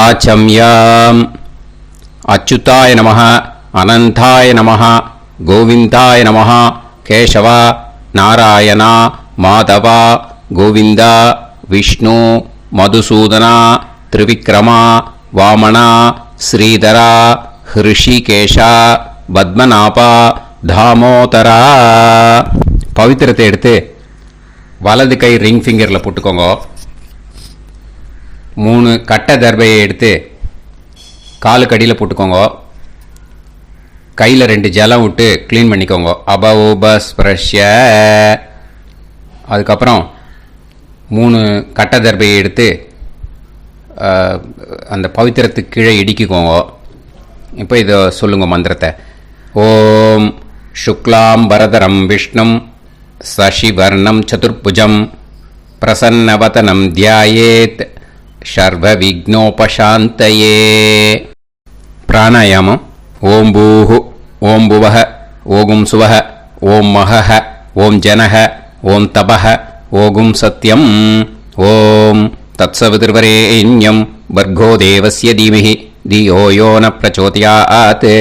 ஆச்சம்யாம். அச்சுதாய நமः, அனந்தாய நமः, கோவிந்தாய நமः, கேசவ, நாராயணா, மாதவா, கோவிந்தா, விஷ்ணு, மதுசூதனா, திரிவிக்ரமா, வாமனா, ஸ்ரீதரா, ஹிருஷிகேஷா, பத்மநாபா, தாமோதரா. பவித்திரத்தை எடுத்து வலது கை ரிங் ஃபிங்கரில் போட்டுக்கோங்க. 3 கட்டை தர்பையை எடுத்து காலுக்கடியில் போட்டுக்கோங்க. கையில் 2 ஜலம் விட்டு க்ளீன் பண்ணிக்கோங்க. அபஓபஸ்பிரஷ்ய. அதுக்கப்புறம் 3 கட்டை தர்பையை எடுத்து அந்த பவித்திரத்துக்கு கீழே இடிக்கிக்கோங்க. இப்போ இதை சொல்லுங்க மந்திரத்தை. ஓம் சுக்லாம் வரதரம் விஷ்ணும் சசிவர்ணம் சதுர்புஜம் பிரசன்னவதனம் தியாயேத் சர்வ விக்னோபசாந்தயே. பிராணாயாமம். ஓம் பூஹு, ஓம் புவஹ, ஓகும் சுவஹ, ஓம் மஹஹ, ஓம் ஜனஹ, ஓம் தபஹ, ஓகும் சத்யம். ஓம் தத்சவிதுர்வரேண்யம் வர்கோ தேவஸ்ய தீமஹி தியோ யோ ந பிரச்சோதயாத்.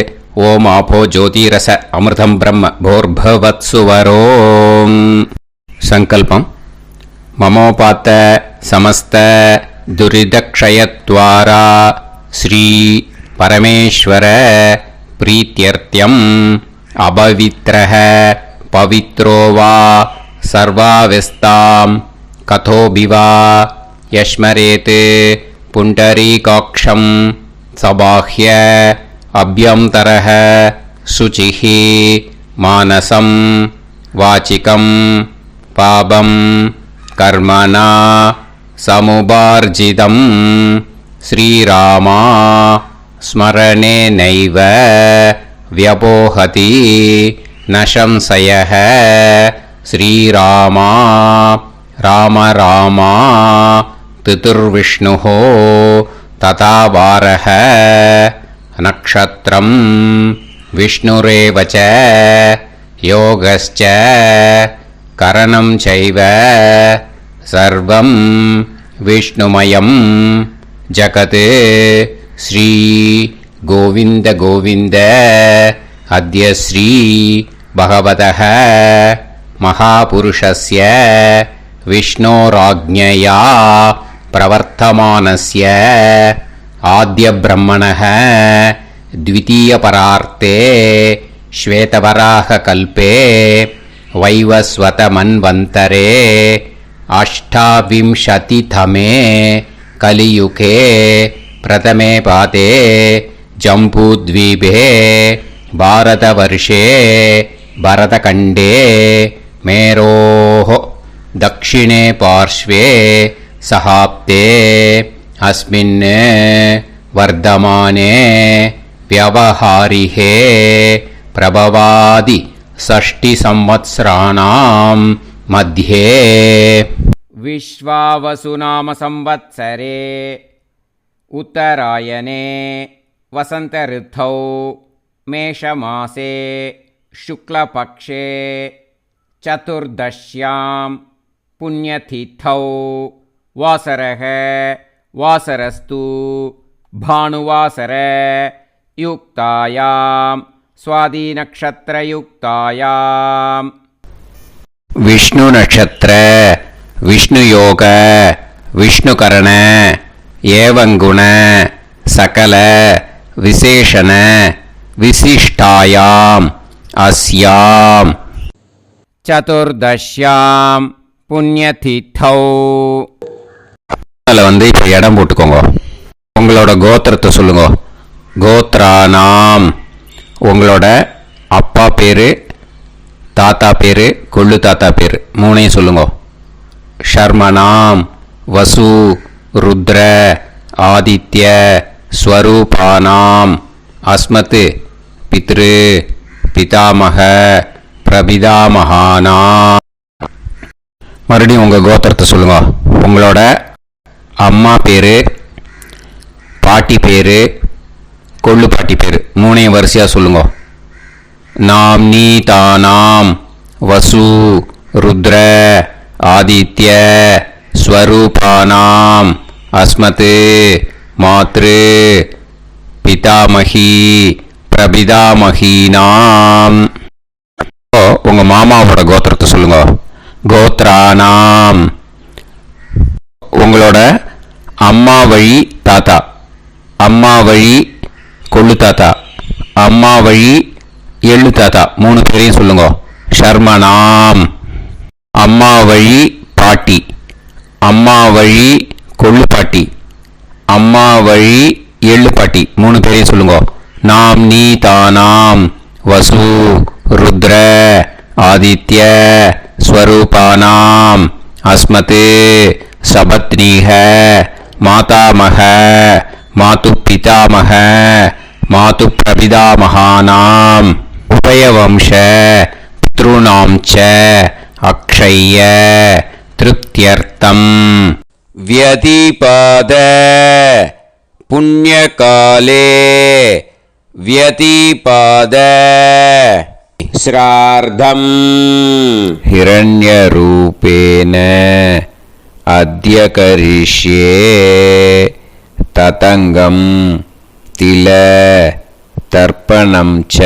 ஓம் ஆபோ ஜோதிரச அமிர்தம் பிரம்ம போர்பவத்சுவரோம். சங்கல்பம். மமோபாத்த சமஸ்த துரிதக்ஷயத்வாரா ஸ்ரீ பரமேஸ்வர பிரீத்யர்த்தியம் அபவித்ரஹ பவித்ரோ வா சர்வாவஸ்தாம் கதோபிவா யஸ்மரேத் புண்டரீகாக்ஷம் சபாஹ்ய அப்யந்தரஹ சுசிஹ மானசம் வாசிகம் பாபம் கர்மணா சமுபார்ஜிதம் ஸ்ரீராமா ஸ்மரணேனைவ வ்யபோஹதி நசம்சயஹ. ஸ்ரீராமா ராம ராமா திதுர்விஷ்ணுஹ ததா வாரஹ. நக்ஷத்ரம் விஷ்ணுரேவச யோகஸ்ச கரணம் சைவ சர்வம் விஷ்ணுமயம் ஜகத். ஸ்ரீ கோவிந்த கோவிந்த அத்ய ஸ்ரீ பகவதः மகாபுருஷஸ்ய விஷ்ணோராஜ்ஞயா பிரவர்த்தமானஸ்ய ஆத்ய பிரம்மணः த்விதீயபரார்த்தே ஸ்வேதவராக கல்பே வைவஸ்வத மன்வந்தரே அஷ்டாவிம்சதிதமே கலியுகே பிரதமே பாதே ஜம்பூத்வீபே பாரதவர்ஷே பரதகண்டே மேரோः தக்ஷிணே பார்ஷ்வே சஹாப்தே அஸ்மின் வர்தமானே व्यवहारिहे प्रभवादि षष्टि संवत्सराणां मध्ये विश्वावसुनाम संवत्सरे उत्तरायणे वसंत ऋतौ मेषमासे शुक्लपक्षे चतुर्दश्यां पुण्यतिथौ वासरः वासरस्तु भानुवासर युक्तायां स्वादिनक्षत्रयुक्तायां. विष्णु नक्षत्र विष्णु योग विष्णुकरण एवं गुण सकल विशेषण विशिष्टायाम् अस्यां चतुर्दश्यां पुण्यतिथौ. இப்போ இடம் போட்டுக்கோங்க. உங்களோட கோத்திரத்தை சொல்லுங்க. கோத்ரானாம். உங்களோட அப்பா பேர், தாத்தா பேர், கொள்ளு தாத்தா பேர் 3ஐயும் சொல்லுங்க. ஷர்மனாம் வசு ருத்ர ஆதித்ய ஸ்வரூபானாம் அஸ்மத் பித்ரு பிதாமக பிரபிதாமகானாம். மறுபடியும் உங்கள் கோத்திரத்தை சொல்லுங்க. உங்களோட அம்மா பேர், பாட்டி பேர், கொள்ளு பாட்டி பேர் 3ஐயும் வரிசையாக சொல்லுங்க. நாம்னி தானாம் வசு ருத்ர ஆதித்ய ஸ்வரூபானாம் அஸ்மத் மாத்ரு பிதாமகி பிரபிதாமகீனாம். உங்க மாமாவோட கோத்திரத்தை சொல்லுங்க. கோத்ரானாம். உங்களோட அம்மா வழி தாத்தா, அம்மா வழி கொள்ளு தாத்தா, அம்மா வழி எள்ளு தாத்தா, 3 பேரையும் சொல்லுங்க. ஷர்மனாம். அம்மா வழி பாட்டி, அம்மா வழி கொள்ளு பாட்டி, அம்மா வழி எள்ளு பாட்டி, 3 பேரையும் சொல்லுங்க. நாம் நீ தானாம் வசு ருத்ர ஆதித்ய ஸ்வரூபானாம் அஸ்மத் சபத்னீஹ மாதாமக மாது பிதாமக மாது பிரபிதாமகானாம் உபயவம்ச பித்ருணாம் ச அக்ஷய்ய திருப்தியர்த்தம் வியதிபாத புண்ணியகாலே व्यतिपाद श्रार्धम् हिरण्यरूपेण अद्य करिष्ये ततङ्गं तिल தர்ப்பணம் ச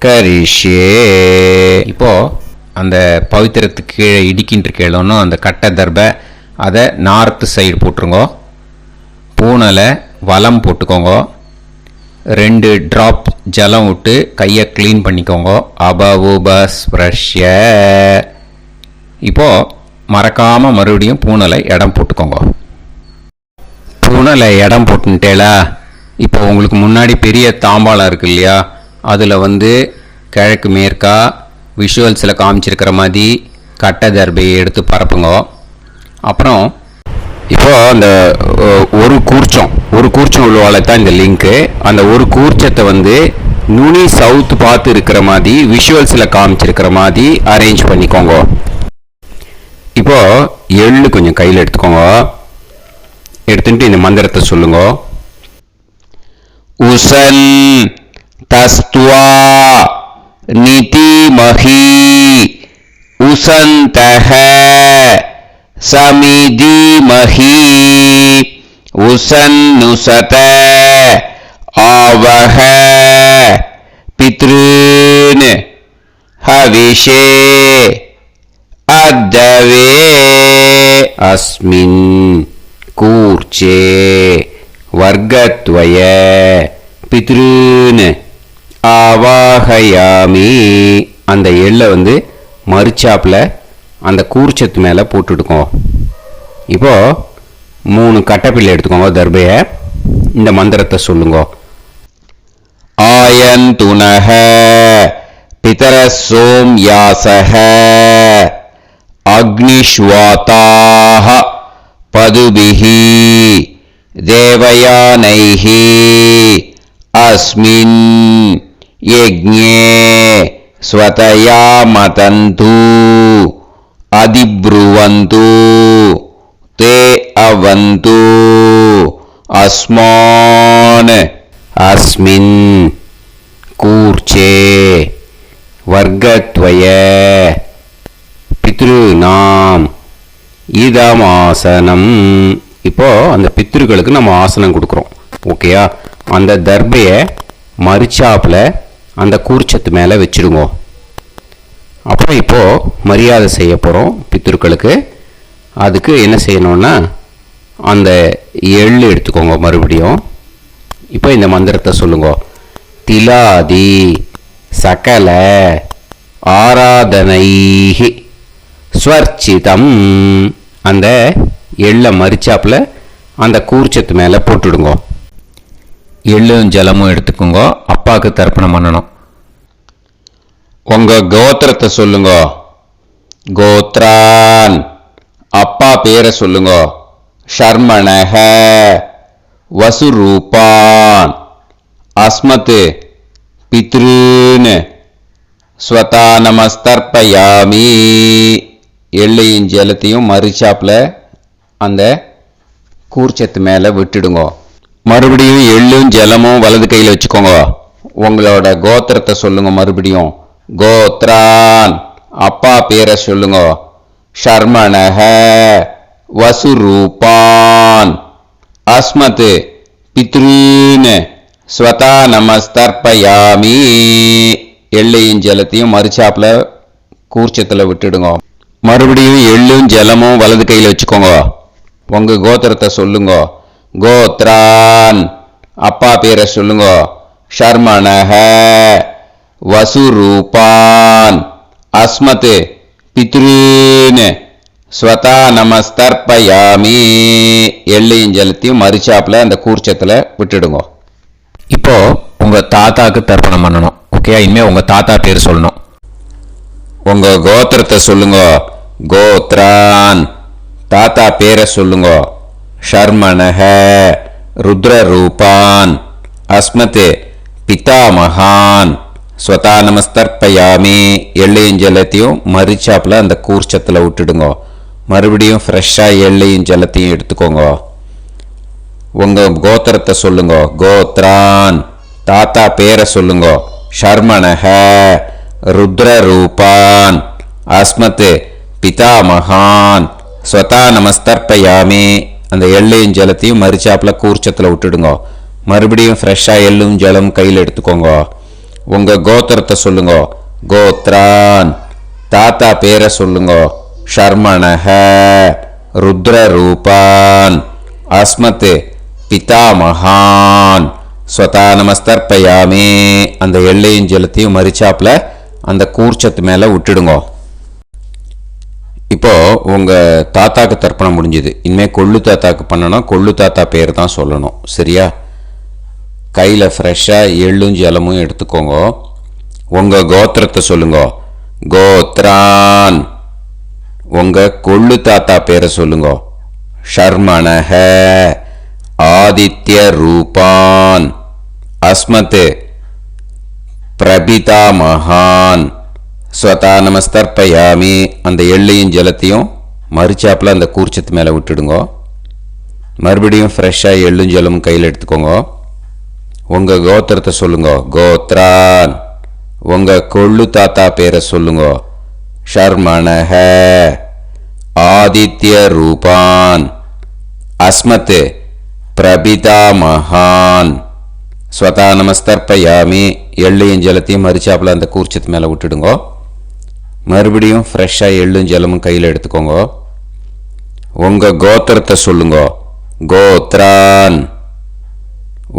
கரிஷ்யே. இப்போ அந்த பவித்திரத்துக்கு கீழே இடிக்கின்ற கீழோன்னு அந்த கட்டை தர்பை அதை நார்த்து சைடு போட்டுருங்க. பூனலை வலம் போட்டுக்கோங்க. 2 ட்ராப் ஜலம் விட்டு கையை க்ளீன் பண்ணிக்கோங்க. அபவுபஸ்ப்ரஷ்ய. இப்போது மறக்காமல் மறுபடியும் பூனலை இடம் போட்டுக்கோங்க. பூனலை இடம் போட்டுட்டேலா. இப்போ உங்களுக்கு முன்னாடி பெரிய தாம்பாளம் இருக்கு இல்லையா, அதில் கிழக்கு மேற்கா விஷுவல்ஸில் காமிச்சிருக்கிற மாதிரி கட்டை தர்பையை எடுத்து பரப்புங்க. அப்புறம் இப்போது அந்த ஒரு கூர்ச்சம் உள்ளவாளை தான் இந்த லிங்க்கு. அந்த ஒரு கூர்ச்சத்தை நுனி சவுத் பார்த்து இருக்கிற மாதிரி விஷுவல்ஸில் காமிச்சிருக்கிற மாதிரி அரேஞ்ச் பண்ணிக்கோங்க. இப்போது எள்ளு கொஞ்சம் கையில் எடுத்துக்கோங்க. எடுத்துட்டு இந்த மந்திரத்தை சொல்லுங்க. உசன் தஸ்துவா நிதிமஹி உசந்தஹ சமிதிமஹி உசன்னுசத ஆவஹ பித்ருன் ஹவிஷே அத்தவே அஸ்மின் கூர்ச்சே வர்க்கத்வய பித்ருன் ஆவாஹயாமி. அந்த எள்ளை மறுச்சாப்பில் அந்த கூர்ச்சத்து மேலே போட்டுடுக்கோங்க. இப்போது 3 கட்டைப்பிள்ளை எடுத்துக்கோங்க தர்பையை. இந்த மந்திரத்தை சொல்லுங்க. ஆயந்துனஹ பிதர சோம்யாசஹ அக்னிஷ்வாதாஹ பதுபிஹி தேவயானைஹி அஸ்மின் யஜ்ஞே ஸ்வதயா மதந்து அதிப்ருவந்து தே அவது அஸ்மான் அஸ்மின் கூர்ச்சே வர்க்கத்வய பித்ருநாம் இதமாசனம். இப்போ அந்த பித்ருக்களுக்கு நம்ம ஆசனம் கொடுக்குறோம். ஓகேயா? அந்த தர்பையை மறுச்சாப்பில் அந்த கூர்ச்சத்து மேலே வச்சுடுங்க. அப்புறம் இப்போது மரியாதை செய்ய போகிறோம் பித்ருக்களுக்கு. அதுக்கு என்ன செய்யணும்னா அந்த எள்ளு எடுத்துக்கோங்க மறுபடியும். இப்போ இந்த மந்திரத்தை சொல்லுங்க. திலாதி சகல ஆராதனைஹி ஸ்வர்ச்சிதம். அந்த எள்ளை மரிச்சாப்பில் அந்த கூர்ச்சத்து மேலே போட்டுடுங்க. எள்ளும் ஜலமும் எடுத்துக்கோங்க. அப்பாவுக்கு தர்ப்பணம் பண்ணணும். உங்கள் கோத்திரத்தை சொல்லுங்க. கோத்ரான். அப்பா பேரை சொல்லுங்க. ஷர்மணஹ வசுரூபான் அஸ்மத் பித்ருன் ஸ்வதா நமஸ்தர்ப்பயாமி. எள்ளையும் ஜலத்தையும் மறுச்சாப்பில் அந்த கூர்ச்சத்து மேலே விட்டுடுங்க. மறுபடியும் எள்ளும் ஜலமும் வலது கையில் வச்சுக்கோங்க. உங்களோட கோத்திரத்தை சொல்லுங்க மறுபடியும். கோத்ரான். அப்பா பேரை சொல்லுங்க. ஷர்மணஹ வசுரூபான் அஸ்மத் பித்ருன் ஸ்வதா நமஸ்தர்ப்பயாமி. எள்ளையும் ஜலத்தையும் மறுச்சாப்புல கூர்ச்சத்தில் விட்டுடுங்க. மறுபடியும் எள்ளும் ஜலமும் வலது கையில் வச்சுக்கோங்க. உங்க கோத்திரத்தை சொல்லுங்க. கோத்ரான் அப்பா பேரை சொல்லுங்க. ஷர்மணஹ வசுரூபான் அஸ்மத் பித்ருன் ஸ்வதா நமஸ்தர்ப்பயாமி. எள்ளையும் ஜலத்தையும் மறுச்சாப்புல அந்த கூர்ச்சத்தில் விட்டுடுங்க. இப்போ உங்க தாத்தாக்கு தர்ப்பணம் பண்ணணும். ஓகே, இனிமே உங்க தாத்தா பேர் சொல்லணும். உங்க கோத்திரத்தை சொல்லுங்க. கோத்ரான் தாத்தா பேரை சொல்லுங்க. ஷர்மணஹ ருத்ரரூபான் அஸ்மத் பிதாமகான் ஸ்வதா நமஸ்தர்ப்பயாமி. எள்ளையும் ஜலத்தையும் மரிச்சாப்புல அந்த கூர்ச்சத்தில் விட்டுடுங்க. மறுபடியும் ஃப்ரெஷ்ஷாக எள்ளையும் ஜலத்தையும் எடுத்துக்கோங்க. உங்க கோத்திரத்தை சொல்லுங்க. கோத்ரான் தாத்தா பேரை சொல்லுங்க. ஷர்மணஹ ருத்ரரூபான் அஸ்மத் பிதாமகான் ஸ்வதா நமஸ்தர்ப்பயாமி. அந்த எள்ளையும் ஜலத்தையும் மரிச்சாப்புல கூர்ச்சத்தில் விட்டுடுங்க. மறுபடியும் ஃப்ரெஷ்ஷாக எள்ளும் ஜலம் கையில் எடுத்துக்கோங்க. உங்க கோத்திரத்தை சொல்லுங்க. கோத்ரான் தாத்தா பேரை சொல்லுங்க. ஷர்மணஹ ருத்ரரூபான் அஸ்மத் பிதாமகான் ஸ்வதா நமஸ்தர்ப்பயாமி. அந்த எள்ளையும் ஜலத்தையும் மரிச்சாப்புல அந்த கூர்ச்சத்து மேலே விட்டுடுங்க. இப்போ உங்க தாத்தாக்கு தர்ப்பணம் முடிஞ்சுது. இனிமேல் கொள்ளு தாத்தாக்கு பண்ணணும். கொள்ளு தாத்தா பேர் தான் சொல்லணும். சரியா? கையில் ஃப்ரெஷ்ஷாக எள்ளும் ஜலமும் எடுத்துக்கோங்க. உங்க கோத்திரத்தை சொல்லுங்க. கோத்ரான் உங்க கொள்ளு தாத்தா பேரை சொல்லுங்க. ஷர்மணஹ ஆதித்ய ரூபான் அஸ்மத் பிரபிதாமகான் ஸ்வதா நமஸ்தர்ப்பயாமி. அந்த எள்ளையும் ஜலத்தையும் மரிச்சாப்புல அந்த கூர்ச்சத்து மேலே விட்டுடுங்க. மறுபடியும் ஃப்ரெஷ்ஷாக எள்ளும் ஜலமும் கையில் எடுத்துக்கோங்க. உங்க கோத்திரத்தை சொல்லுங்க. கோத்ரான் உங்க கொள்ளு தாத்தா பேரை சொல்லுங்க. ஷர்மணஹ ஆதித்ய ரூபான் அஸ்மத் பிரபிதாமகான் ஸ்வதா நமஸ்தர்ப்பயாமி. எள்ளையும் ஜலத்தையும் மரிச்சாப்புல அந்த கூர்ச்சத்து மேலே விட்டுடுங்க. மறுபடியும் ஃப்ரெஷ்ஷாக எள்ளும் ஜலமும் கையில் எடுத்துக்கோங்க. உங்க கோத்திரத்தை சொல்லுங்க. கோத்ரான்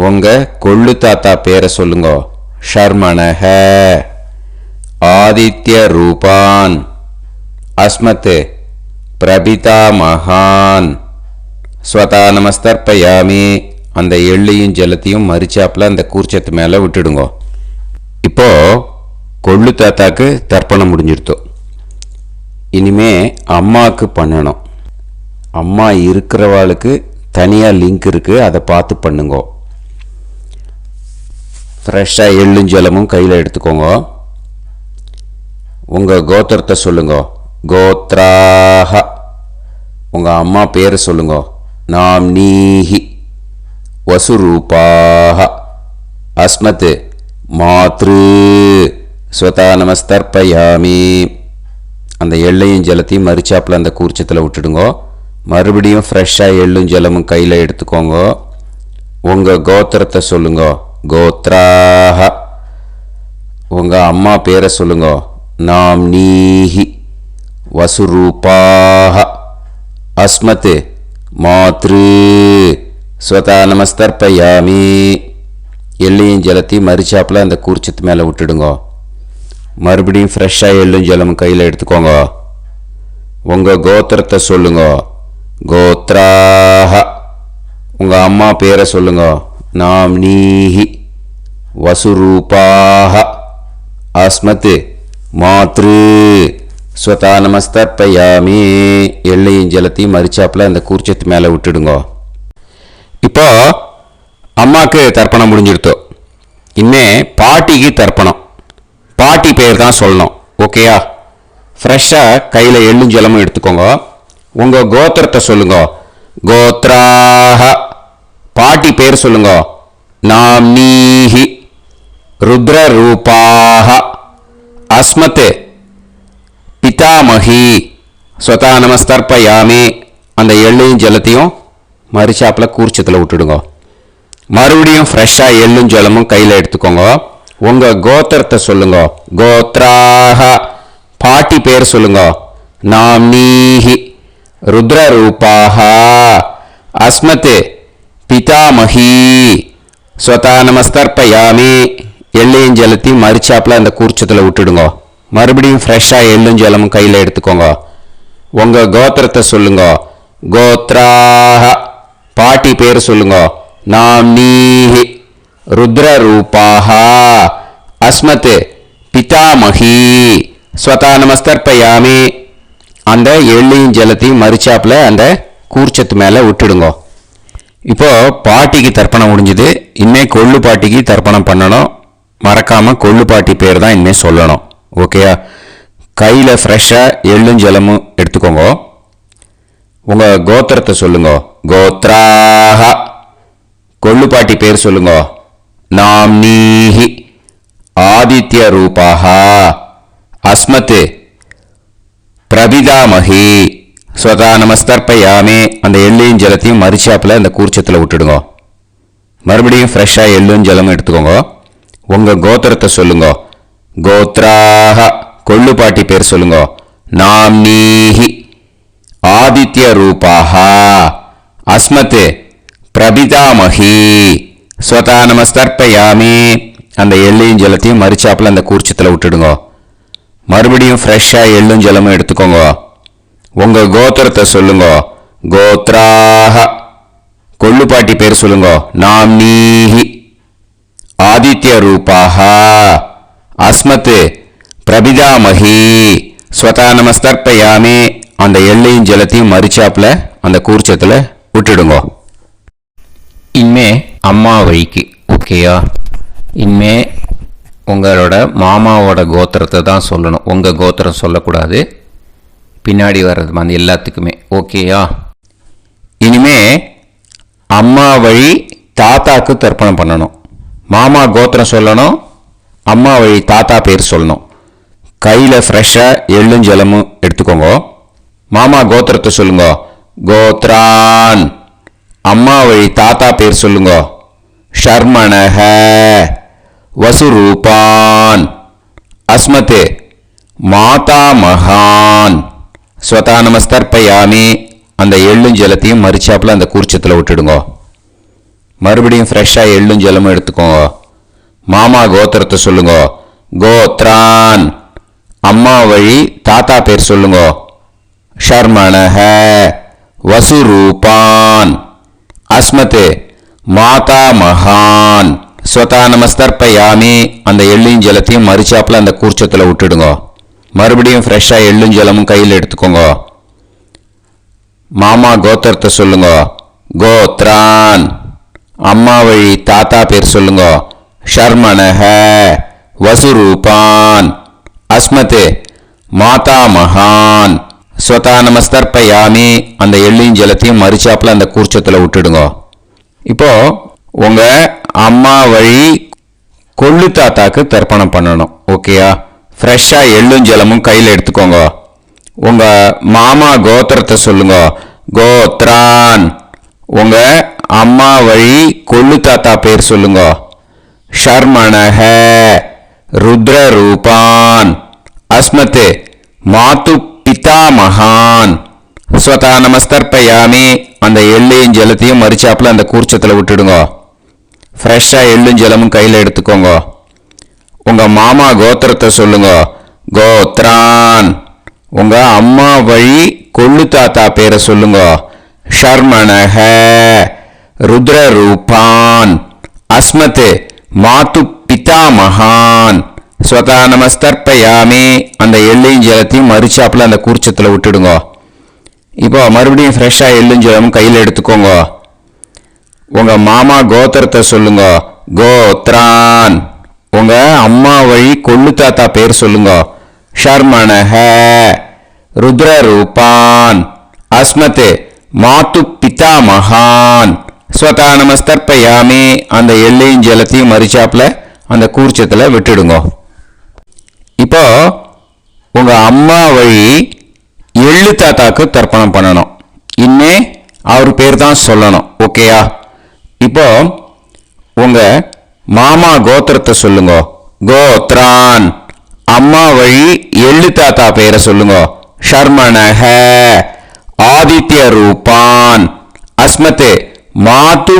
உங்க கொள்ளு தாத்தா பேரை சொல்லுங்க. ஷர்மணஹ ஆதித்ய ரூபான் அஸ்மத் பிரபிதாமகான் ஸ்வதா நமஸ்தர்ப்பயாமி. அந்த எள்ளையும் ஜலத்தையும் மரிச்சாப்புல அந்த கூர்ச்சத்து மேலே விட்டுடுங்க. இப்போ கொள்ளு தாத்தாக்கு தர்ப்பணம் முடிஞ்சிருத்தோம். இனிமே அம்மாவுக்கு பண்ணணும். அம்மா இருக்கிறவாளுக்கு தனியாக லிங்க் இருக்குது, அதை பார்த்து பண்ணுங்க. ஃப்ரெஷ்ஷாக எள்ளும் ஜலமும் கையில் எடுத்துக்கோங்க. உங்கள் கோத்திரத்தை சொல்லுங்க. கோத்ராஹ உங்கள் அம்மா பேர் சொல்லுங்க. நாம் நீஹி வசுரூபாஹ அஸ்மத் மாத்ரு ஸ்வதா நமஸ்தர்ப்பயாமி. அந்த எள்ளையும் ஜலத்தையும் மரிச்சாப்புல அந்த கூர்ச்சத்தில் விட்டுடுங்க. மறுபடியும் ஃப்ரெஷ்ஷாக எள்ளும் ஜலமும் கையில் எடுத்துக்கோங்க. உங்கள் கோத்திரத்தை சொல்லுங்க. கோத்ராஹ உங்கள் அம்மா பேரை சொல்லுங்க. நாம் நீஹி வசுரூபாஹ அஸ்மத் மாத்ரு ஸ்வதா நமஸ்தர்ப்பயாமி. எள்ளையும் ஜலத்தையும் மரிச்சாப்புல அந்த கூர்ச்சத்து மேலே விட்டுடுங்க. மறுபடியும் ஃப்ரெஷ்ஷாக எள்ளும் ஜலமும் கையில் எடுத்துக்கோங்க. உங்கள் கோத்திரத்தை சொல்லுங்க. கோத்ராஹ உங்கள் அம்மா பேரை சொல்லுங்க. நாம் நீஹி வசுரூபாஹ அஸ்மத் மாத்ரு ஸ்வதா நமஸ்தர்ப்பயாமி. எள்ளையும் ஜலத்தையும் மரிச்சாப்புல அந்த கூர்ச்சத்து மேலே விட்டுடுங்க. இப்போ அம்மாவுக்கு தர்ப்பணம் முடிஞ்சிருத்தோம். இனிமே பாட்டிக்கு தர்ப்பணம். பாட்டி பேர் தான் சொல்லணும். ஓகேயா? ஃப்ரெஷ்ஷாக கையில் எள்ளும் ஜலமும் எடுத்துக்கோங்க. உங்கள் கோத்திரத்தை சொல்லுங்க. கோத்ராஹ பாட்டி பேர் சொல்லுங்க. நாம் நீஹி ருத்ரரூபாஹ அஸ்மத் பிதாமகி ஸ்வதா நமஸ்தர்ப்பயாமி. அந்த எள்ளையும் ஜலத்தையும் மறுச்சாப்பில் கூர்ச்சத்தில் விட்டுடுங்க. மறுபடியும் ஃப்ரெஷ்ஷாக எள்ளும் ஜலமும் கையில் எடுத்துக்கோங்க. உங்கள் கோத்திரத்தை சொல்லுங்க. கோத்ராக. பாட்டி பேர் சொல்லுங்க. நாம்னீஹி ருத்ரரூபாக அஸ்மத் பிதாமஹி ஸ்வதா நமஸ்தர்ப்பயாமி. எள்ளையும் ஜலத்தையும் மறுச்சாப்பில் அந்த கூர்ச்சத்தில் விட்டுடுங்க. மறுபடியும் ஃப்ரெஷ்ஷாக எள்ளும் ஜலமும் கையில் எடுத்துக்கோங்க. உங்கள் கோத்திரத்தை சொல்லுங்க. கோத்ராக. பாட்டி பேர் சொல்லுங்க. நாம்னீஹி ருத்ரரூபாக அஸ்மத் பிதாமஹி ஸ்வதா நமஸ்தர்ப்பயாமி. அந்த எள்ளையும் ஜலத்தையும் மறுச்சாப்பில் அந்த கூர்ச்சத்து மேலே விட்டுடுங்க. இப்போ பாட்டிக்கு தர்ப்பணம் முடிஞ்சுது. இனிமே கொள்ளு பாட்டிக்கு தர்ப்பணம் பண்ணணும். மறக்காமல் கொள்ளு பாட்டி பேர் தான் இனிமேல் சொல்லணும். ஓகேயா? கையில் ஃப்ரெஷ்ஷாக எள்ளும் ஜலமும் எடுத்துக்கோங்க. உங்கள் கோத்திரத்தை சொல்லுங்க. கோத்ராக. கொள்ளு பாட்டி பேர் சொல்லுங்க. நாம்னீஹி ஆதித்ய ரூபாக அஸ்மத் பிரபிதாமஹி ஸ்வதா நமஸ்தர்ப்பயாமே. அந்த எள்ளையும் ஜலத்தையும் மறுச்சாப்பில் அந்த கூர்ச்சத்தில் விட்டுடுங்க. மறுபடியும் ஃப்ரெஷ்ஷாக எள்ளும் ஜலமும் எடுத்துக்கோங்க. உங்கள் கோத்திரத்தை சொல்லுங்க. கோத்ராக. கொள்ளு பாட்டி பேர் சொல்லுங்க. நாம்னீஹி ஆதித்ய ரூபாக அஸ்மத் பிரபிதாமஹி ஸ்வதா நமஸ்தர்ப்பயாமே. அந்த எள்ளையும் ஜலத்தையும் மறுச்சாப்பில் அந்த கூர்ச்சத்தில் விட்டுடுங்க. மறுபடியும் ஃப்ரெஷ்ஷாக எள்ளும் ஜலமும் எடுத்துக்கோங்க. உங்கள் கோத்திரத்தை சொல்லுங்க. கோத்ராக. கொள்ளு பாட்டி பேர் சொல்லுங்க. நாம்னீஹி ஆதித்ய ரூபாக அஸ்மத் பிரபிதாமஹி ஸ்வதா நமஸ்தர்ப்பயாமே. அந்த எள்ளையும் ஜலத்தையும் மறுச்சாப்பில் அந்த கூர்ச்சத்தில் விட்டுடுங்க. இனிமே அம்மா வழிக்கு. ஓகேயா? இனிமே உங்களோட மாமாவோட கோத்திரத்தை தான் சொல்லணும். உங்கள் கோத்திரம் சொல்லக்கூடாது. பின்னாடி வர்றது வந்து எல்லாத்துக்குமே. ஓகேயா? இனிமே அம்மா வழி தாத்தாக்கு தர்ப்பணம் பண்ணணும். மாமா கோத்திரம் சொல்லணும். அம்மா வழி தாத்தா பேர் சொல்லணும். கையில் ஃப்ரெஷ்ஷாக எள்ளும் ஜலமும் எடுத்துக்கோங்க. மாமா கோத்திரத்தை சொல்லுங்க. கோத்ரான். அம்மா வழி தாத்தா பேர் சொல்லுங்க. ஷர்மணஹ வசுரூபான் அஸ்மத் மாதா மகான் ஸ்வதா நமஸ்தர்ப்பயாமி. அந்த எள்ளும் ஜலத்தையும் மறுச்சாப்பில் அந்த கூர்ச்சத்தில் விட்டுடுங்க. மறுபடியும் ஃப்ரெஷ்ஷாக எள்ளும் ஜலமும் எடுத்துக்கோங்க. மாமா கோத்திரத்தை சொல்லுங்க. கோத்ரான். அம்மா வழி தாத்தா பேர் சொல்லுங்க. ஷர்மணஹ வசுரூபான் அஸ்மத் மாதா மகான் ஸ்வதா நமஸ்தர்ப்பயாமி. அந்த எள்ளையும் ஜலத்தையும் மறுச்சாப்பில் அந்த கூர்ச்சத்தில் விட்டுடுங்க. மறுபடியும் ஃப்ரெஷ்ஷாக எள்ளும் ஜலமும் கையில் எடுத்துக்கோங்க. மாமா கோத்திரத்தை சொல்லுங்க. கோத்ரான். அம்மா வழி தாத்தா பேர் சொல்லுங்க. ஷர்மணஹ வசுரூபான் அஸ்மத் மாதா மகான் ஸ்வதா நமஸ்தர்ப்பயாமி. அந்த எள்ளையும் ஜலத்தையும் மறுச்சாப்பில் அந்த கூர்ச்சத்தில் விட்டுடுங்க. இப்போ உங்கள் அம்மா வழி கொள்ளு தாத்தாக்கு தர்ப்பணம் பண்ணணும். ஓகேயா? ஃப்ரெஷ்ஷாக எள்ளும் ஜலமும் கையில் எடுத்துக்கோங்க. உங்கள் மாமா கோத்திரத்தை சொல்லுங்க. கோத்ரான். உங்கள் அம்மா வழி கொள்ளு தாத்தா பேர் சொல்லுங்க. ஷர்மணஹ ருத்ரரூபான் அஸ்மத் மாது பிதாமகான் ஸ்வதா நமஸ்தர்ப்பயாமி. அந்த எள்ளையும் ஜலத்தையும் மறுச்சாப்பில் அந்த கூர்ச்சத்தில் விட்டுடுங்க. ஃப்ரெஷ்ஷாக எள்ளும் ஜலமும் கையில் எடுத்துக்கோங்க. உங்கள் மாமா கோத்திரத்தை சொல்லுங்க. கோத்ரான். உங்கள் அம்மா வழி கொள்ளு தாத்தா பேரை சொல்லுங்க. ஷர்மணஹ ருத்ரரூபான் அஸ்மத் மாது பிதாமகான் ஸ்வதா நமஸ்தர்ப்பயாமி. அந்த எள்ளையும் ஜலத்தையும் மறுச்சாப்பில் அந்த கூர்ச்சத்தில் விட்டுடுங்க. இப்போ மறுபடியும் ஃப்ரெஷ்ஷாக எள்ளும் ஜலமும் கையில் எடுத்துக்கோங்க. உங்கள் மாமா கோத்திரத்தை சொல்லுங்க. கோத்ரான். உங்கள் அம்மா வழி கொள்ளு தாத்தா பேர் சொல்லுங்க. ஷர்மணஹ ருத்ரரூபான் அஸ்மத் மாது பிதாமகான் ஸ்வதா நமஸ்தர்ப்பயாமி. அந்த எள்ளையும் ஜலத்தையும் மறுச்சாப்பில் அந்த கூர்ச்சத்தில் விட்டுடுங்க. இப்போ உங்கள் அம்மா வழி எள்ளு தாத்தாக்கு தர்ப்பணம் பண்ணணும். இன்னே அவர் பேர் தான் சொல்லணும். ஓகேயா? இப்போ உங்க மாமா கோத்திரத்தை சொல்லுங்க. கோத்ரான். அம்மா வழி எள்ளு தாத்தா பேரை சொல்லுங்க. ஷர்மணஹ. ஆதித்ய ரூபான். அஸ்மத் மாது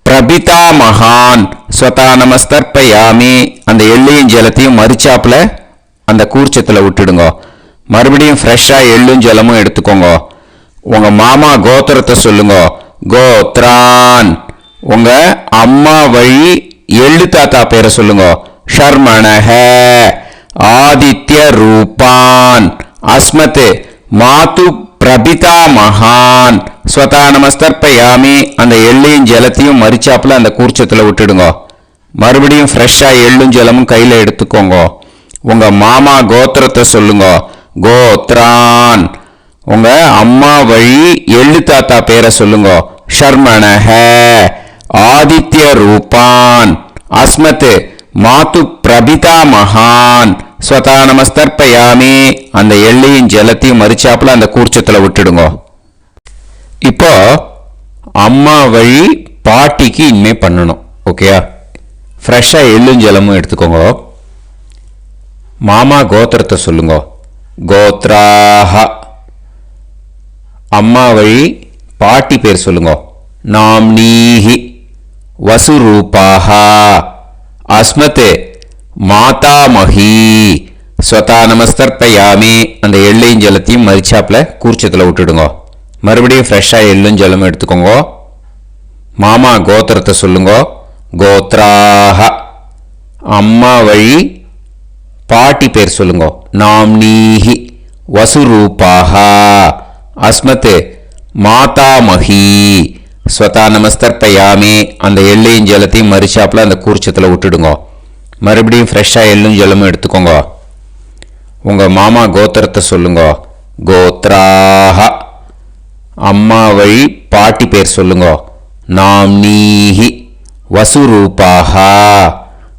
பிரபிதா மகான். ஸ்வதா நமஸ்தர்ப்பயாமி. அந்த எள்ளையும் ஜலத்தையும் மறிச்சாப்புல அந்த கூர்ச்சத்தில் விட்டுடுங்க. மறுபடியும் ஃப்ரெஷ்ஷாக எள்ளும் ஜலமும் எடுத்துக்கோங்க. உங்க மாமா கோத்திரத்தை சொல்லுங்க. கோத்ரான். உங்க அம்மா வழி எள்ளு தாத்தா பேரை சொல்லுங்க. ஷர்மணஹ. ஆதித்ய ரூபான். அஸ்மத் மாது பிரபிதா மகான். ஸ்வதா நமஸ்தர்ப்பயாமி. அந்த எள்ளையும் ஜலத்தையும் மறிச்சாப்புல அந்த கூர்ச்சத்தில் விட்டுடுங்க. மறுபடியும் ஃப்ரெஷ்ஷாக எள்ளும் ஜலமும் கையில் எடுத்துக்கோங்க. உங்க மாமா கோத்திரத்தை சொல்லுங்க. கோத்ரான். உங்க அம்மா வழி எள்ளு தாத்தா பேரை சொல்லுங்க. ஷர்மணஹ. ஆதித்ய ரூபான். அஸ்மத் மாது பிரபிதா மகான். ஸ்வதா நமஸ்தர்ப்பயாமி. அந்த எள்ளையும் ஜலத்தையும் மறிச்சாப்புல அந்த கூர்ச்சத்தில் விட்டுடுங்க. இப்போ அம்மா வழி பாட்டிக்கு இனிமே பண்ணணும். ஓகேயா? ஃப்ரெஷ்ஷாக எள்ளும் ஜலமும் எடுத்துக்கோங்க. மாமா கோத்திரத்தை சொல்லுங்க. கோத்ராஹ. அம்மா வழி பாட்டி பேர் சொல்லுங்க. நாம்னீஹி. வசுரூபாஹ. அஸ்மத் மாதாமஹி. ஸ்வதா நமஸ்தர்ப்பயாமி. அந்த எள்ளையும் ஜலத்தையும் மறிச்சாப்புல கூர்ச்சத்தில் விட்டுடுங்க. மறுபடியும் ஃப்ரெஷ்ஷாக எள்ளும் ஜலமும் எடுத்துக்கோங்க. மாமா கோத்திரத்தை சொல்லுங்க. கோத்ராஹ. அம்மா வழி பாட்டி பேர் சொல்லுங்க. நாம்னீஹி. வசுரூபாஹ. அஸ்மத் மாதாமஹி. ஸ்வதா நமஸ்தர்ப்பயாமி. அந்த எள்ளையும் ஜலத்தையும் மறிச்சாப்புல அந்த கூர்ச்சத்தில் விட்டுடுங்க. மறுபடியும் ஃப்ரெஷ்ஷாக எள்ளும் ஜலமும் எடுத்துக்கோங்க. உங்க மாமா கோத்திரத்தை சொல்லுங்க. கோத்ராஹ. அம்மா வழி பாட்டி பேர் சொல்லுங்க. நாம்னீஹி. வசுரூபாஹ.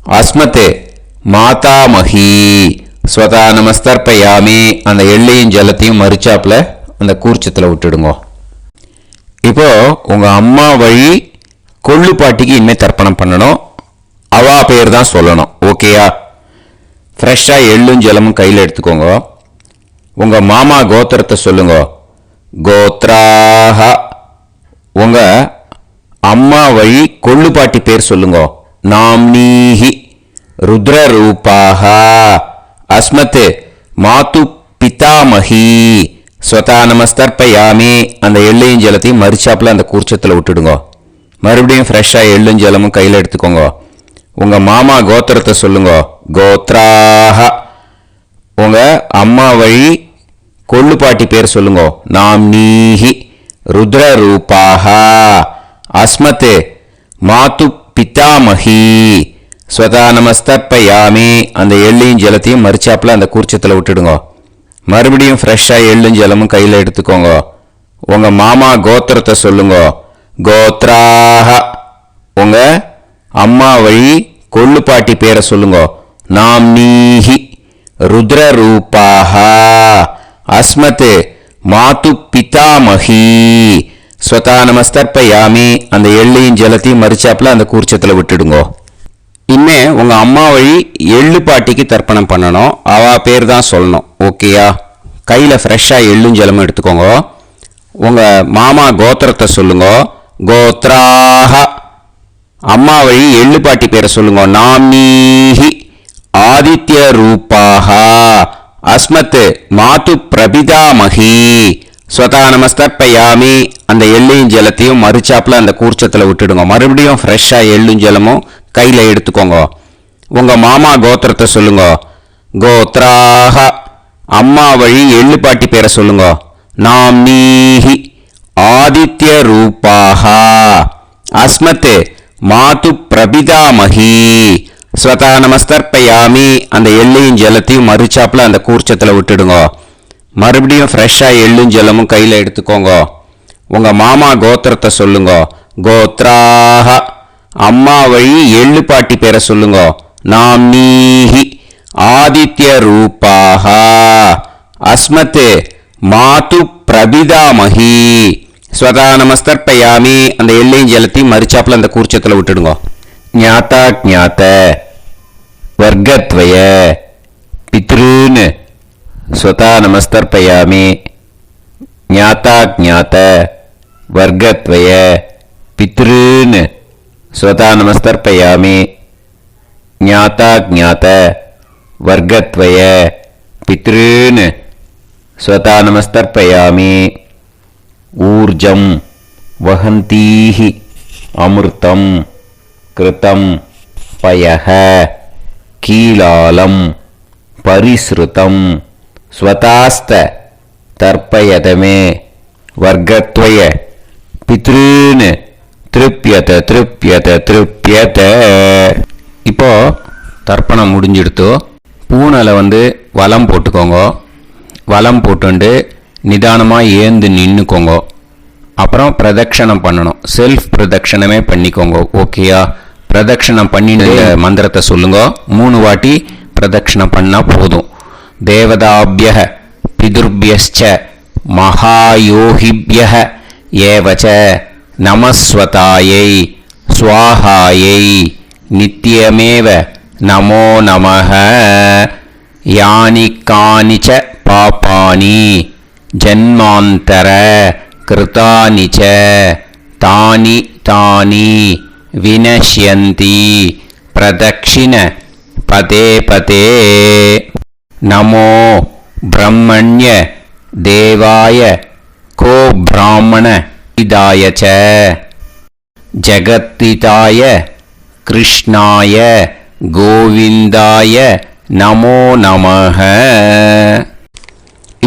அஸ்மத் மாதாமஹி. ஸ்வதா நமஸ்தர்ப்பயாமி. அந்த எள்ளையும் ஜலத்தையும் மறிச்சாப்புல அந்த கூர்ச்சத்தில் விட்டுடுங்க. இப்போ உங்க அம்மா வழி கொள்ளு பாட்டிக்கு இனிமேல் தர்ப்பணம் பண்ணணும். அவா பேர் தான் சொல்லணும். ஓகேயா? ஃப்ரெஷ்ஷாக எள்ளும் ஜலமும் கையில் எடுத்துக்கோங்க. உங்க மாமா கோத்திரத்தை சொல்லுங்க. கோத்ராஹ. உங்க அம்மா வழி கொள்ளு பாட்டி பேர் சொல்லுங்க. நாம்னீஹி. ருத்ரரூபாஹ. அஸ்மத் மாது பிதாமஹி. ஸ்வதா நமஸ்தர்ப்பயாமி. அந்த எள்ளையும் ஜலத்தையும் மறிச்சாப்புல அந்த கூர்ச்சத்தில் விட்டுடுங்க. மறுபடியும் ஃப்ரெஷ்ஷாக எள்ளும் ஜலமும் கையில் எடுத்துக்கோங்க. உங்க மாமா கோத்திரத்தை சொல்லுங்க. கோத்ராஹ. உங்க அம்மா வழி கொள்ளு பாட்டி பேர் சொல்லுங்க. நாம்னீஹி. ருத்ரரூபாஹ. அஸ்மத் மாது பிதாமஹி. ஸ்வதா நமஸ்தர்ப்பயாமி. அந்த எள்ளையும் ஜலத்தையும் மறிச்சாப்புல அந்த கூர்ச்சத்தில் விட்டுடுங்க. மறுபடியும் ஃப்ரெஷ்ஷாக எள்ளும் ஜலமும் கையில் எடுத்துக்கோங்க. உங்க மாமா கோத்திரத்தை சொல்லுங்க. கோத்ராஹ. உங்க அம்மா வழி கொள்ளு பாட்டி பேரை சொல்லுங்க. நாம்னீஹி. ருத்ரரூபாஹ. அஸ்மத் மாது பிதாமஹி. ஸ்வதா நமஸ்தர்ப்பயாமி. அந்த எள்ளையும் ஜலத்தையும் மறிச்சாப்புல அந்த கூர்ச்சத்தில் விட்டுடுங்க. இனிமே உங்க அம்மா வழி எள்ளு பாட்டிக்கு தர்ப்பணம் பண்ணணும். அவ பேர் தான் சொல்லணும். ஓகேயா? கையில் ஃப்ரெஷ்ஷாக எள்ளும் ஜலமும் எடுத்துக்கோங்க. உங்க மாமா கோத்திரத்தை சொல்லுங்க. கோத்ராஹ. அம்மா வழி எள்ளு பாட்டி பேரை சொல்லுங்க. நாம்னீஹி. ஆதித்ய ரூபாஹ. அஸ்மத் மாது பிரபிதாமஹி. ஸ்வதா நமஸ்தர்ப்பயாமி. அந்த எள்ளையும் ஜலத்தையும் மறிச்சாப்புல அந்த கூர்ச்சத்தில் விட்டுடுங்க. மறுபடியும் ஃப்ரெஷ்ஷாக எள்ளும் ஜலமும் கையில் எடுத்துக்கோங்க. உங்க மாமா கோத்திரத்தை சொல்லுங்க. கோத்ராஹ. அம்மா வழி எள்ளு பாட்டி பேரை சொல்லுங்க. நாம்னீஹி. ஆதித்ய ரூபாஹ. அஸ்மத் மாது பிரபிதாமஹி. ஸ்வதா நமஸ்தர்ப்பயாமி. அந்த எள்ளையும் ஜலத்தையும் மறிச்சாப்புல அந்த கூர்ச்சத்தில் விட்டுடுங்க. மறுபடியும் ஃப்ரெஷ்ஷாக எள்ளும் ஜலமும் கையில் எடுத்துக்கோங்க. உங்க மாமா கோத்திரத்தை சொல்லுங்க. கோத்ராஹ. அம்மா வழி எள்ளு பாட்டி பேரை சொல்லுங்க. நாம்னீஹி. ஆதித்ய ரூபாஹ. அஸ்மத் மாது பிரபிதாமஹி. ஸ்வதா நமஸ்தர்ப்பயாமி. அந்த எள்ளையும் ஜலத்தையும் மறிச்சாப்புல அந்த கூர்ச்சத்தில் விட்டுடுங்க. ஞாதா ஞாத வர்க்கத்வய பித்ருன்னு ஸ்வதா நமஸ்தர்ப்பயாமி. ஞாதா ஞாத வர்க்கத்வய பித்ருன்னு ஸ்வதா நமஸ்தர்ப்பயாமி. ஞாதா ஞாத வர்க்கத்வய பித்ருன்னு ஸ்வதா நமஸ்தர்ப்பயாமி. ஊர்ஜம் வஹந்தீஹி அமிர்தம் கிருதம் பயஹ கீலாலம் பரிஸ்ருதம் ஸ்வதாஸ்த தர்ப்பயதமே வர்க்கத்வய பித்ருன்னு திருப்யத திருப்யத திருப்யத. இப்போ தர்ப்பணம் முடிஞ்சிடுத்தோ. பூனலை வலம் போட்டுக்கோங்க. வலம் போட்டுண்டு நிதானமாக ஏந்து நின்றுக்கோங்க. அப்புறம் பிரதட்சணம் பண்ணணும். செல்ஃப் பிரதட்சணமே பண்ணிக்கோங்க. ஓகேயா? பிரதட்சணம் பண்ணிட்டு மந்திரத்தை சொல்லுங்க. 3 வாட்டி பிரதட்சணம் பண்ணால் போதும். தேவதாபிய பிதுர்பியஸ்ச மகாயோகிபிய ஏவச்ச நமஸ்வதாயை ஸ்வாஹாயை நித்யமேவ நமோ நமஹ. யானி கானிச்ச பாபானி ஜன்மாந்தர கிருதானிச்ச தானி தானி வினஷ்யந்தி பிரதக்ஷிண பதே பதே. நமோ பிரம்மண்ய தேவாய கோ பிராமண இதாய ச ஜகத்திதாய கிருஷ்ணாய கோவிந்தாய நமோ நமஹ.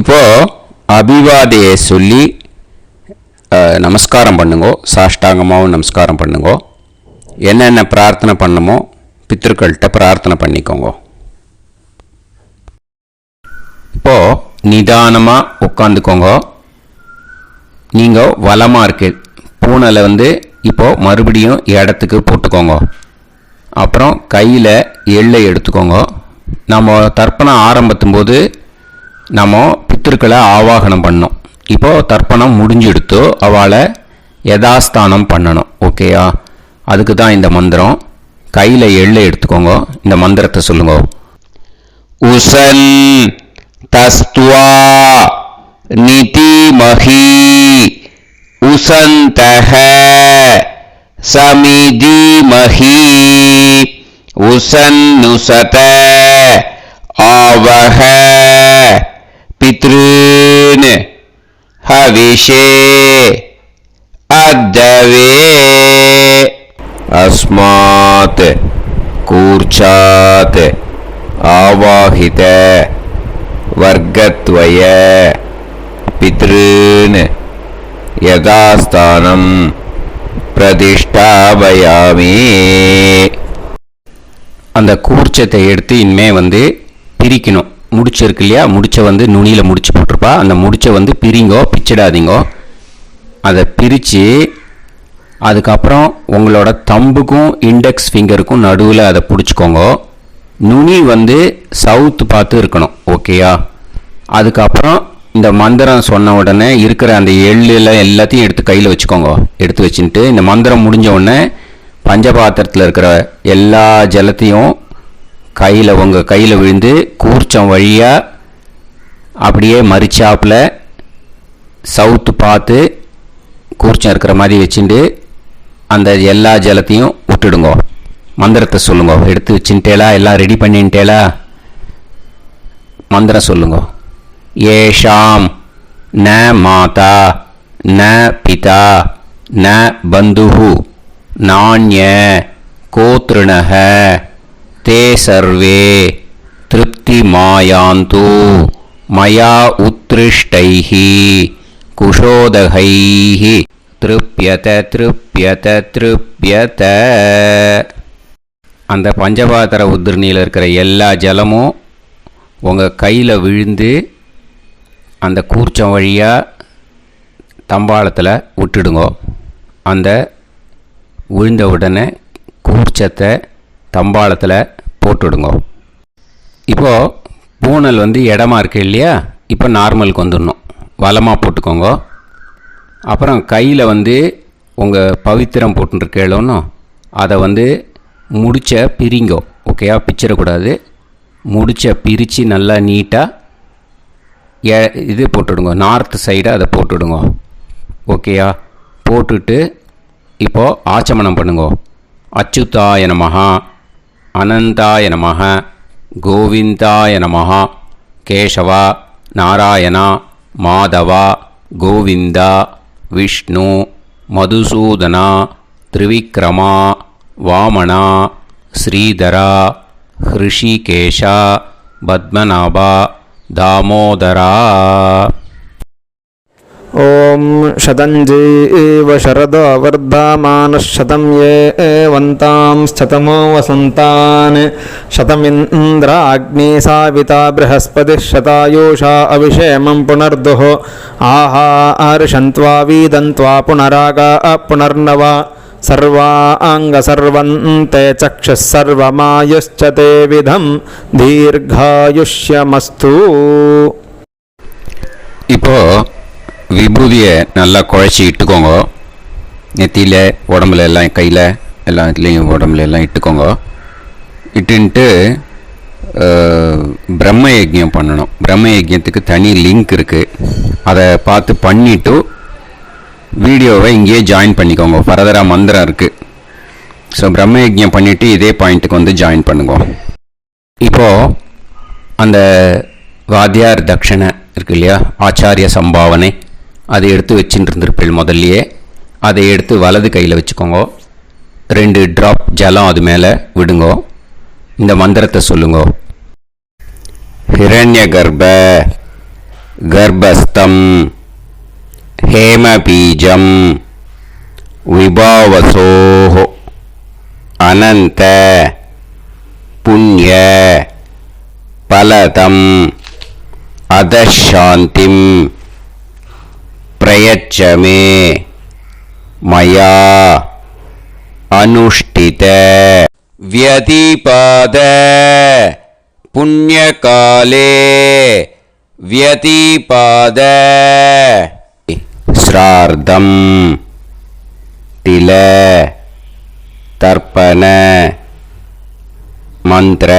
இப்போ அபிவாதையை சொல்லி நமஸ்காரம் பண்ணுங்கோ. சாஷ்டாங்கமாகவும் நமஸ்காரம் பண்ணுங்கோ. என்னென்ன பிரார்த்தனை பண்ணமோ பித்ருக்கள்கிட்ட பிரார்த்தனை பண்ணிக்கோங்க. இப்போ நிதானமாக உட்காந்துக்கோங்க. நீங்கள் வலமாக இருக்கு பூனலை இப்போ மறுபடியும் இடத்துக்கு போட்டுக்கோங்க. அப்புறம் கையில் எள்ளை எடுத்துக்கோங்க. நம்ம தர்ப்பணம் ஆரம்பித்தும் போது நம்ம பித்திருக்களை ஆவாகனம் பண்ணோம். இப்போது தர்ப்பணம் முடிஞ்செடுத்தோ அவளை யதாஸ்தானம் பண்ணணும். ஓகேயா? அதுக்கு தான் இந்த மந்திரம். கையில் எள்ளை எடுத்துக்கோங்க. இந்த மந்திரத்தை சொல்லுங்க. உசன் தஸ்துவா நிதிமஹி உசந்தஹ சமிதிமஹி உசன்னுசத ஆவஹ பித்ருன் ஹவிஷே அத்தவே. அஸ்மாத் கூர்ச்சாத் ஆவாஹித வர்க்கத்வய பித்ருன் யதாஸ்தானம் பிரதிஷ்டாபயாமி. அந்த கூர்ச்சத்தை எடுத்து இனிமே பிரிக்கணும். முடிச்சிருக்கு இல்லையா? முடிச்ச நுனியில் முடிச்சு போட்டிருப்பா. அந்த முடிச்ச பிரிங்கோ, பிச்சிடாதீங்கோ. அதை பிரித்து அதுக்கப்புறம் உங்களோட தம்புக்கும் இண்டெக்ஸ் ஃபிங்கருக்கும் நடுவில் அதை பிடிச்சிக்கோங்க. நுனி சவுத்து பார்த்து இருக்கணும். ஓகேயா? அதுக்கப்புறம் இந்த மந்திரம் சொன்ன உடனே இருக்கிற அந்த எள்ளில் எல்லாத்தையும் எடுத்து கையில் வச்சுக்கோங்க. எடுத்து வச்சுட்டு இந்த மந்திரம் முடிஞ்ச உடனே பஞ்சபாத்திரத்தில் இருக்கிற எல்லா ஜலத்தையும் உங்கள் கையில் விழுந்து கூர்ச்சம் வழியாக அப்படியே மறிச்சாப்பில் சவுத்து பார்த்து கூர்ச்சம் இருக்கிற மாதிரி வச்சுட்டு அந்த எல்லா ஜலத்தையும் விட்டுடுங்க. மந்திரத்தை சொல்லுங்க. எடுத்து வச்சுட்டேலா? எல்லாம் ரெடி பண்ணிட்டேலா? மந்திரம் சொல்லுங்க. ஏஷாம் ந மாதா ந பிதா ந பந்துஹு நாண்ய கோத்ருணஹ தே சர்வே திருப்தி மாயாந்து மயா உத்ருஷ்டைஹி குஷோதகைஹி திருப்யத திருப்யத திருப்யத. அந்த பஞ்சபாத்திர உதிர்ணியில் இருக்கிற எல்லா ஜலமும் உங்கள் கையில் விழுந்து அந்த கூர்ச்சம் வழியாக தம்பாளத்தில் விட்டுடுங்க. அந்த விழுந்த உடனே கூர்ச்சத்தை தம்பாளத்தில் போட்டுடுங்க. இப்போது பூனல் இடமா இருக்கு இல்லையா? இப்போ நார்மலுக்கு வந்துடணும். வலமாக போட்டுக்கோங்க. அப்புறம் கையில் வந்து உங்கள் பவித்திரம் போட்டுருக்கேளோன்னு அதை வந்து முடிச்ச பிரிங்கோ. ஓகேயா, பிச்சிடக்கூடாது. முடிச்ச பிரித்து நல்லா நீட்டாக இது போட்டுடுங்க, நார்த் சைடு அதை போட்டுடுங்க. ஓகேயா, போட்டுட்டு இப்போது ஆச்சமனம் பண்ணுங்க. அச்சுதாய நமஹ, அனந்தாய நமஹ, கோவிந்தாய நமஹ, கேசவா, நாராயணா, மாதவா, கோவிந்தா, விஷ்ணு, மதுசூதனா, திரிவிக்ரமா, வாமனா, ஸ்ரீதரா, ஹிருஷிகேஷா, பத்மநாபா, தாமோதரா. ॐ शतञ्जीव शरदो वर्धमानः शतं ये एवन्तां शतमो वसन्तान् शतमिन्द्राग्नी साविता बृहस्पतिः शतायुषा अभिषेमं पुनर्दुः आहार्षन्त्वा वीदन्त्वा पुनरागा पुनर्नव सर्वाङ्गसर्वन्ते चक्षुः सर्वमायुश्च ते विधं दीर्घायुष्यमस्तु. இப்போது விபூதியை நல்லா குழச்சி இட்டுக்கோங்க. நெத்தியில், உடம்புல எல்லாம், கையில் எல்லா இடத்துலையும் உடம்புல எல்லாம் இட்டுக்கோங்க. இட்டுன்ட்டு பிரம்ம யஜ்யம் பண்ணணும். பிரம்ம யஜ்யத்துக்கு தனி லிங்க் இருக்குது. அதை பார்த்து பண்ணிவிட்டு வீடியோவை இங்கேயே ஜாயின் பண்ணிக்கோங்க. ஃபர்தராக மந்திரம் இருக்குது. ஸோ பிரம்ம யஜ்யம் பண்ணிவிட்டு இதே பாயிண்ட்டுக்கு வந்து ஜாயின் பண்ணுங்க. இப்போது அந்த வாத்தியார் தட்சணை இருக்கு இல்லையா, ஆச்சாரிய சம்பாவனை, அதை எடுத்து வச்சுட்டு இருந்திருப்பேன் முதல்லையே. அதை எடுத்து வலது கையில் வச்சுக்கோங்க. 2 ட்ராப் ஜலம் அது மேலே விடுங்க. இந்த மந்திரத்தை சொல்லுங்க. ஹிரண்ய கர்ப்ப கர்ப்பஸ்தம் ஹேமபீஜம் விபாவசோஹ அனந்த புண்ணிய பலதம் அதசாந்திம் பிரயச்சமே மயா அனுஷ்டித வியதிபாத புண்ணியகாலே வியதிபாத ஸ்ரார்த்தம் தில தர்ப்பண மந்திர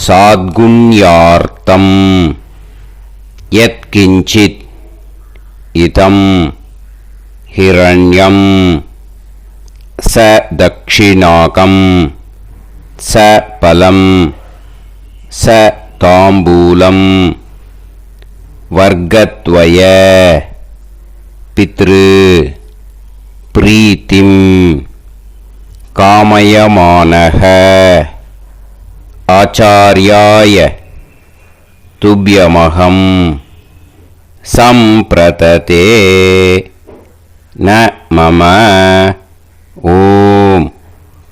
சாத்குண்யார்த்தம் யத்கிஞ்சித் இதம் ஹிரண்யம் ச தக்ஷிணாகம் ச பலம் ச தாம்பூலம் வர்க்கத்வய பித்ரு பிரீத்திம் காமயமானஹ ஆச்சார்யாய துப்யமகம் சம்பிரததே ந மம ஓம்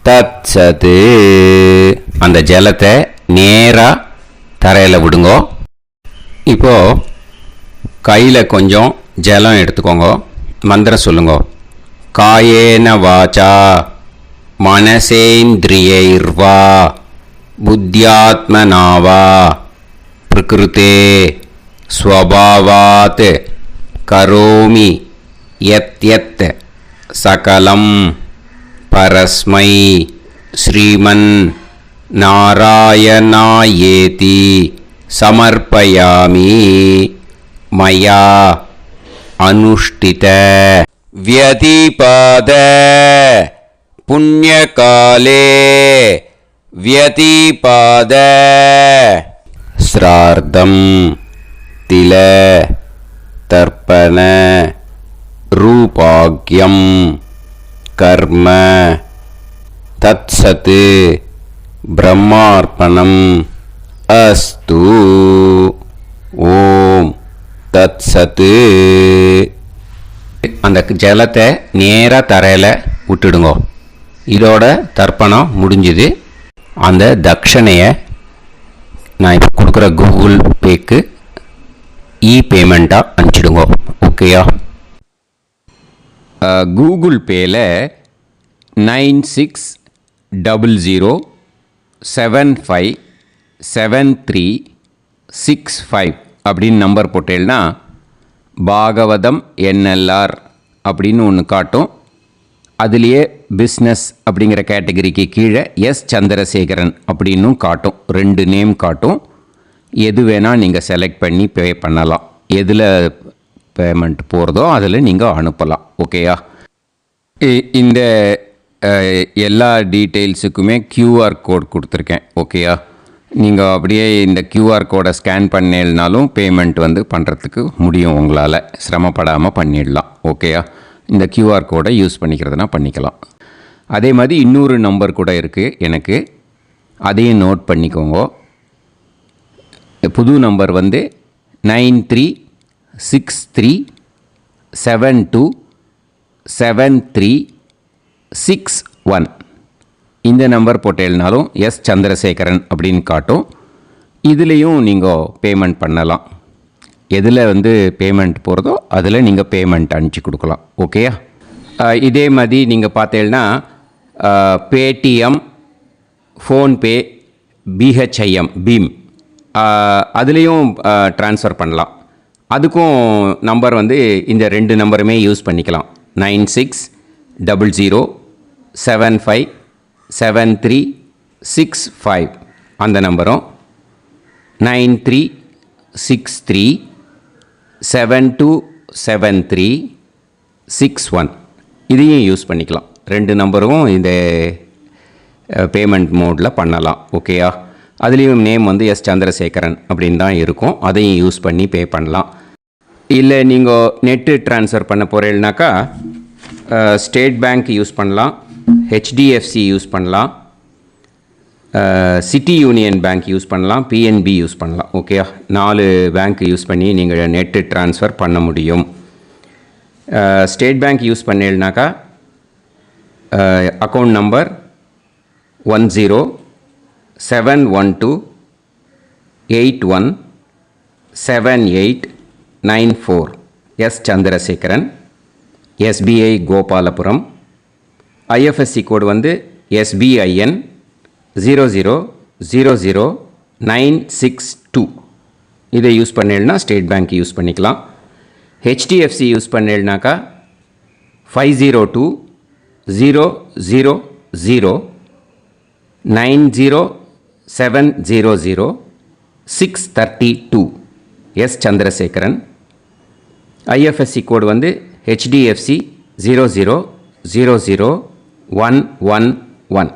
தத்சது. அந்த ஜலத்தை நேராக தரையில் விடுங்கோ. இப்போது கையில் கொஞ்சம் ஜலம் எடுத்துக்கோங்க. மந்திரம் சொல்லுங்க. காயேன வாச்சா மனசேந்திரியைர்வா புத்தியாத்மனாவா பிரகிருதே ஸ்வபாவாத் கரோமி யத் யத் சகலம் பரஸ்மை ஸ்ரீமன் நாராயணாயேதி சமர்ப்பயாமி மயா அனுஷ்டித வியதிபாத புண்ணியகாலே வியதிபாத ஸ்ரார்த்தம் தில தர்ப்பண ரூபாக்யம் கர்ம தத்சத் பிரம்மார்ப்பணம் அஸ்து. ஓம் தத்சத். அந்த ஜலத்தை நேராக தரையில் விட்டுடுங்க. இதோட தர்ப்பணம் முடிஞ்சுது. அந்த தட்சணையை நான் இப்போ கொடுக்குற கூகுள் பேக்கு பேமெண்ட்டாக அனுப்பிச்சிடுங்க. ஓகேயா? கூகுள் பேயில் 9600757365 அப்படின்னு நம்பர் போட்டேன்னா பாகவதம் என்எல்ஆர் அப்படின்னு ஒன்று காட்டும். அதுலேயே பிஸ்னஸ் அப்படிங்கிற கேட்டகரிக்கு கீழே எஸ் சந்திரசேகரன் அப்படின்னும் காட்டும். 2 நேம் காட்டும். எது வேணால் நீங்கள் செலக்ட் பண்ணி பே பண்ணலாம். எதில் பேமெண்ட் போகிறதோ அதில் நீங்கள் அனுப்பலாம். ஓகேயா? இந்த எல்லா டீட்டெயில்ஸுக்குமே QR கோட் கொடுத்துருக்கேன். ஓகேயா? நீங்கள் அப்படியே இந்த QR கோடை ஸ்கேன் பண்ணேல்னாலும் பேமெண்ட் வந்து பண்ணுறதுக்கு முடியும். உங்களால் சிரமப்படாமல் பண்ணிடலாம். ஓகேயா? இந்த QR கோடை யூஸ் பண்ணிக்கிறதுனா பண்ணிக்கலாம். அதே மாதிரி இன்னொரு நம்பர் கூட இருக்குது எனக்கு, அதையும் நோட் பண்ணிக்கோங்க. புது நம்பர் வந்து 9363727361. இந்த நம்பர் போட்டேல்னாலும் எஸ் சந்திரசேகரன் அப்படின்னு காட்டும். இதுலேயும் நீங்கள் பேமெண்ட் பண்ணலாம். எதில் வந்து பேமெண்ட் போகிறதோ அதில் நீங்கள் பேமெண்ட் அனுப்பிச்சி கொடுக்கலாம். ஓகேயா? இதே மாதிரி நீங்கள் பார்த்தீங்கன்னா பேடிஎம், ஃபோன்பே, பிஹெச்ஐஎம், பீம் அதுலேயும் ட்ரான்ஸ்ஃபர் பண்ணலாம். அதுக்கும் நம்பர் வந்து இந்த 2 நம்பருமே யூஸ் பண்ணிக்கலாம். 9600757365 அந்த நம்பரும் 9363727361 இதையும் யூஸ் பண்ணிக்கலாம். 2 நம்பரும் இந்த பேமெண்ட் மோடில் பண்ணலாம். ஓகேயா? அதுலேயும் நேம் வந்து எஸ் சந்திரசேகரன் அப்படின்னு தான் இருக்கும். அதையும் யூஸ் பண்ணி பே பண்ணலாம். இல்லை நீங்கள் நெட்டு ட்ரான்ஸ்ஃபர் பண்ண போகிறீங்கனாக்கா ஸ்டேட் பேங்க் யூஸ் பண்ணலாம், ஹெச்டிஎஃப்சி யூஸ் பண்ணலாம், சிட்டி யூனியன் பேங்க் யூஸ் பண்ணலாம், பிஎன்பி யூஸ் பண்ணலாம். ஓகேயா? 4 பேங்க் யூஸ் பண்ணி நீங்கள் நெட்டு ட்ரான்ஸ்ஃபர் பண்ண முடியும். ஸ்டேட் பேங்க் யூஸ் பண்ணீங்கனாக்கா account number 10712817894 S Chandrasekaran, SBI Gopalapuram. IFSC code வந்து SBIN 0000962. இதை யூஸ் பண்ணேன்னா ஸ்டேட் பேங்க் யூஸ் பண்ணிக்கலாம். ஹெச்டிஎஃப்சி யூஸ் பண்ணேன்னாக்கா 5020090700 எஸ் சந்திரசேகரன். ஐஎஃப்எஸ்சி கோடு வந்து HDFC 0000111.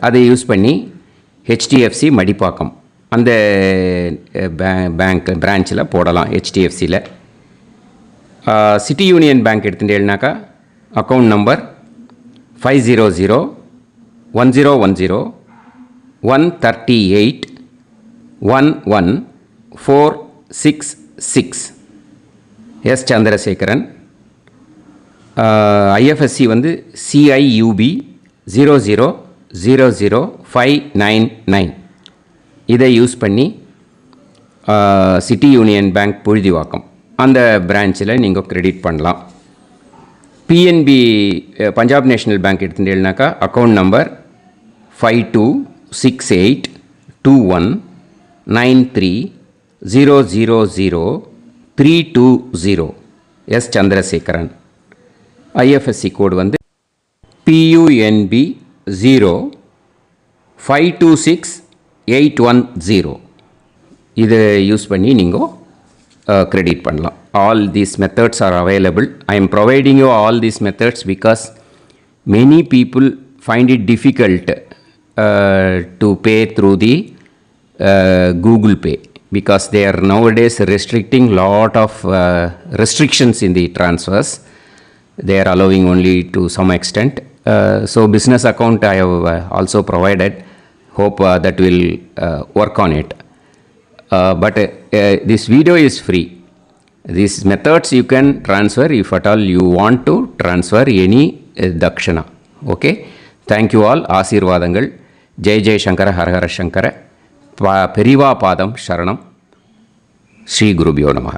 அதை யூஸ் பண்ணி HDFC மடிப்பாக்கம் அந்த பேங்க் பிரான்ச்சில் போடலாம். HDFCயில் சிட்டி யூனியன் பேங்க் எடுத்துட்டேன்னாக்கா account number 5001001381146 S Chandrasekaran. IFSC வந்து CIUB 0000599. இதை யூஸ் பண்ணி சிட்டி யூனியன் பேங்க் புழுதிவாக்கம் அந்த பிரான்ச்சில் நீங்கள் கிரெடிட் பண்ணலாம். பிஎன்பி பஞ்சாப் நேஷ்னல் பேங்க் எடுத்துட்டேன்னாக்கா account number 52682193000320 S Chandrasekaran. IFSC code வந்து PUNB 0526810. இதை யூஸ் பண்ணி நீங்கள் கிரெடிட் பண்ணலாம். All these methods are available. I am providing you all these methods because many people find it difficult to pay through the Google Pay because they are nowadays restricting lot of restrictions in the transfers. They are allowing only to some extent. So business account I have also provided. Hope that will work on it. But this video is free. These methods you can transfer if at all you want to transfer any dakshana. Okay. Thank you all. ஆசீர்வாதங்கள். ஜெய் ஜெய் சங்கர ஹரஹர சங்கர. பெரிவா பாதம் சரணம். ஸ்ரீ குருபியோ நமः.